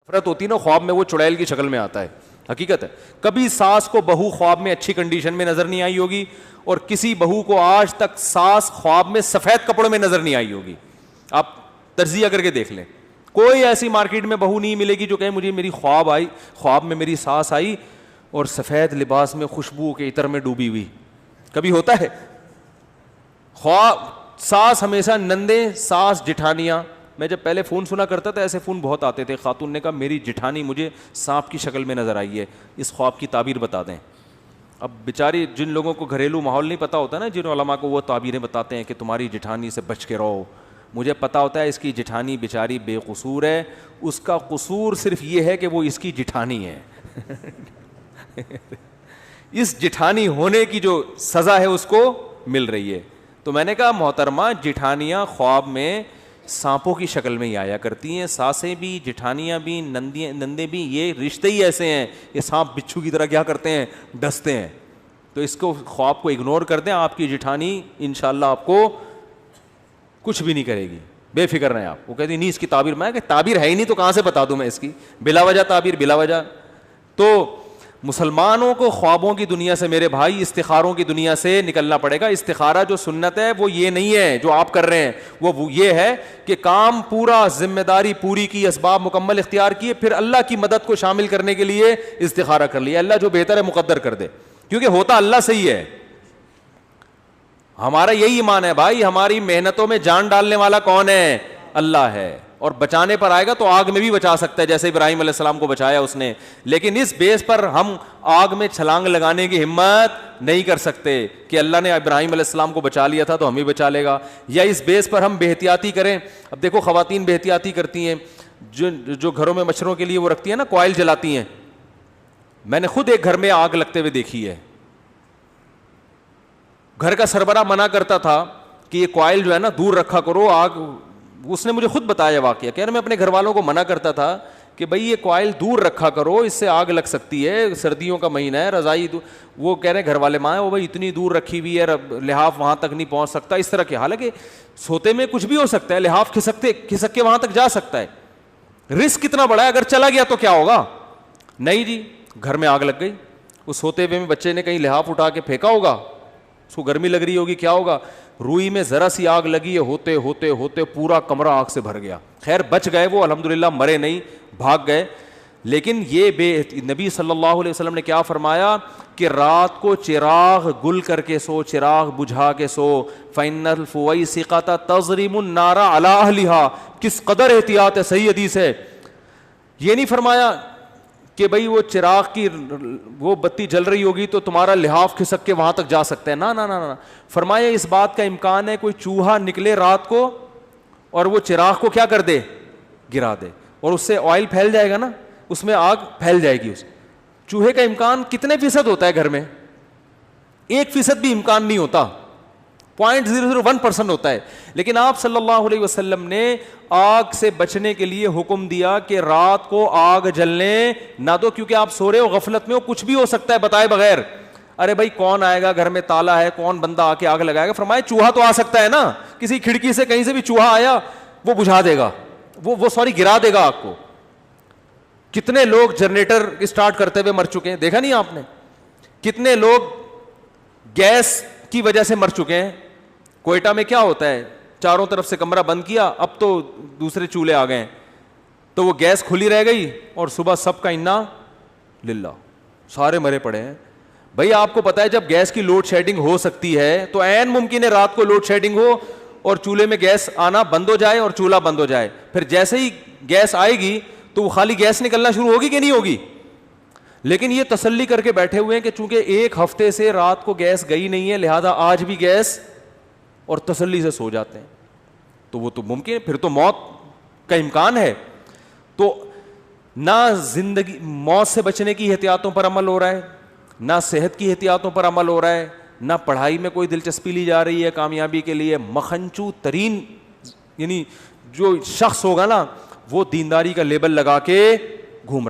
نفرت ہوتی ہے نا خواب میں, وہ چڑیل کی شکل میں آتا ہے, حقیقت ہے. کبھی ساس کو بہو خواب میں اچھی کنڈیشن میں نظر نہیں آئی ہوگی, اور کسی بہو کو آج تک ساس خواب میں سفید کپڑوں میں نظر نہیں آئی ہوگی. آپ تجزیہ کر کے دیکھ لیں, کوئی ایسی مارکیٹ میں بہو نہیں ملے گی جو کہے مجھے میری خواب میں میری ساس آئی اور سفید لباس میں خوشبو کے عطر میں ڈوبی ہوئی. کبھی ہوتا ہے؟ خواب ساس ہمیشہ نندے, ساس جٹھانیاں. میں جب پہلے فون سنا کرتا تھا ایسے فون بہت آتے تھے, خاتون نے کہا میری جٹھانی مجھے سانپ کی شکل میں نظر آئی ہے, اس خواب کی تعبیر بتا دیں. اب بیچاری جن لوگوں کو گھریلو ماحول نہیں پتہ ہوتا نا, جن علماء کو وہ تعبیریں بتاتے ہیں کہ تمہاری جٹھانی سے بچ کے رہو, مجھے پتہ ہوتا ہے اس کی جٹھانی بیچاری بے قصور ہے, اس کا قصور صرف یہ ہے کہ وہ اس کی جٹھانی ہے. اس جٹھانی ہونے کی جو سزا ہے اس کو مل رہی ہے. تو میں نے کہا محترمہ, جٹھانیاں خواب میں سانپوں کی شکل میں ہی آیا کرتی ہیں, ساسیں بھی, جٹھانیاں بھی, نندے بھی, یہ رشتے ہی ایسے ہیں, یہ سانپ بچھو کی طرح کیا کرتے ہیں, ڈستے ہیں. تو اس کو خواب کو اگنور کر دیں, آپ کی جٹھانی انشاءاللہ آپ کو کچھ بھی نہیں کرے گی, بے فکر رہیں آپ. وہ کہتی نہیں اس کی تعبیر, میں کہ تعبیر ہے ہی نہیں تو کہاں سے بتا دوں میں اس کی, بلا وجہ تعبیر, بلا وجہ. تو مسلمانوں کو خوابوں کی دنیا سے میرے بھائی استخاروں کی دنیا سے نکلنا پڑے گا. استخارہ جو سنت ہے وہ یہ نہیں ہے جو آپ کر رہے ہیں, وہ یہ ہے کہ کام پورا, ذمہ داری پوری کی, اسباب مکمل اختیار کیے, پھر اللہ کی مدد کو شامل کرنے کے لیے استخارہ کر لیا, اللہ جو بہتر ہے مقدر کر دے, کیونکہ ہوتا اللہ سے ہی ہے. ہمارا یہی ایمان ہے بھائی, ہماری محنتوں میں جان ڈالنے والا کون ہے؟ اللہ ہے. اور بچانے پر آئے گا تو آگ میں بھی بچا سکتا ہے, جیسے ابراہیم علیہ السلام کو بچایا اس نے. لیکن اس بیس پر ہم آگ میں چھلانگ لگانے کی ہمت نہیں کر سکتے کہ اللہ نے ابراہیم علیہ السلام کو بچا لیا تھا تو ہمیں بچا لے گا, یا اس بیس پر ہم بے احتیاطی کریں. اب دیکھو خواتین بے احتیاطی کرتی ہیں, جو گھروں میں مچھروں کے لیے وہ رکھتی ہیں نا, کوائل جلاتی ہیں. میں نے خود ایک گھر میں آگ لگتے ہوئے دیکھی ہے. گھر کا سربراہ منع کرتا تھا کہ یہ کوائل جو ہے نا دور رکھا کرو آگ. اس نے مجھے خود بتایا واقعہ, کہہ رہے میں اپنے گھر والوں کو منع کرتا تھا کہ بھائی یہ کوائل دور رکھا کرو, اس سے آگ لگ سکتی ہے, سردیوں کا مہینہ ہے, رضائی وہ کہہ رہے ہیں گھر والے ماں وہ بھائی اتنی دور رکھی ہوئی ہے, لحاف وہاں تک نہیں پہنچ سکتا, اس طرح کے. حالانکہ سوتے میں کچھ بھی ہو سکتا ہے, لحاف کھسک کے وہاں تک جا سکتا ہے, رسک کتنا بڑا ہے, اگر چلا گیا تو کیا ہوگا. نہیں جی, گھر میں آگ لگ گئی, اس سوتے ہوئے میں بچے نے کہیں لحاف اٹھا کے پھینکا ہوگا, اس کو گرمی لگ رہی ہوگی, کیا ہوگا, روئی میں ذرا سی آگ لگی ہے, ہوتے ہوتے ہوتے پورا کمرہ آگ سے بھر گیا. خیر بچ گئے وہ, الحمدللہ مرے نہیں, بھاگ گئے. لیکن یہ نبی صلی اللہ علیہ وسلم نے کیا فرمایا کہ رات کو چراغ گل کر کے سو, چراغ بجھا کے سو. فَإِنَّ الْفُوَيْسِقَةَ تَضْرِمُ النَّارَ عَلَىٰ أَهْلِهَا, کس قدر احتیاط ہے, صحیح حدیث ہے. یہ نہیں فرمایا کہ بھئی وہ چراغ کی وہ بتی جل رہی ہوگی تو تمہارا لحاف کھسک کے وہاں تک جا سکتا ہے, نہ نہ نہ. فرمایا اس بات کا امکان ہے کوئی چوہا نکلے رات کو اور وہ چراغ کو کیا کر دے, گرا دے, اور اس سے آئل پھیل جائے گا نا, اس میں آگ پھیل جائے گی. اس چوہے کا امکان کتنے فیصد ہوتا ہے گھر میں؟ 1% بھی امکان نہیں ہوتا, 0.001% ہوتا ہے. لیکن آپ صلی اللہ علیہ وسلم نے آگ سے بچنے کے لیے حکم دیا کہ رات کو آگ جلنے نہ دو, کیونکہ آپ سو رہے ہو, غفلت میں ہو, کچھ بھی ہو سکتا ہے بتائے بغیر. ارے بھائی کون آئے گا, گھر میں تالا ہے, کون بندہ آ کے آگ لگائے گا. فرمایا چوہا تو آ سکتا ہے نا, کسی کھڑکی سے کہیں سے بھی چوہا آیا وہ بجھا دے گا, وہ گرا دے گا آگ کو. کتنے لوگ جنریٹر اسٹارٹ کرتے ہوئے مر چکے ہیں, دیکھا نہیں آپ نے؟ کتنے لوگ گیس کی وجہ سے مر چکے ہیں. کوئٹہ میں کیا ہوتا ہے, چاروں طرف سے کمرہ بند کیا, اب تو دوسرے چولہے آ گئے, تو وہ گیس کھلی رہ گئی اور صبح سب کا انا للہ, سارے مرے پڑے ہیں. بھائی آپ کو پتا ہے جب گیس کی لوڈ شیڈنگ ہو سکتی ہے تو عین ممکن ہے رات کو لوڈ شیڈنگ ہو اور چولہے میں گیس آنا بند ہو جائے اور چولہا بند ہو جائے. پھر جیسے ہی گیس آئے گی تو وہ خالی گیس نکلنا شروع ہوگی کہ نہیں ہوگی. لیکن یہ تسلی کر کے بیٹھے ہوئے ہیں کہ چونکہ ایک ہفتے سے رات کو گیس گئی نہیں ہے لہذا آج بھی گیس, اور تسلی سے سو جاتے ہیں. تو وہ تو ممکن ہے, پھر تو موت کا امکان ہے. تو نہ زندگی موت سے بچنے کی احتیاطوں پر عمل ہو رہا ہے, نہ صحت کی احتیاطوں پر عمل ہو رہا ہے, نہ پڑھائی میں کوئی دلچسپی لی جا رہی ہے کامیابی کے لیے. مکھنچو ترین یعنی جو شخص ہوگا نا وہ دینداری کا لیبل لگا کے گھوم رہا ہے.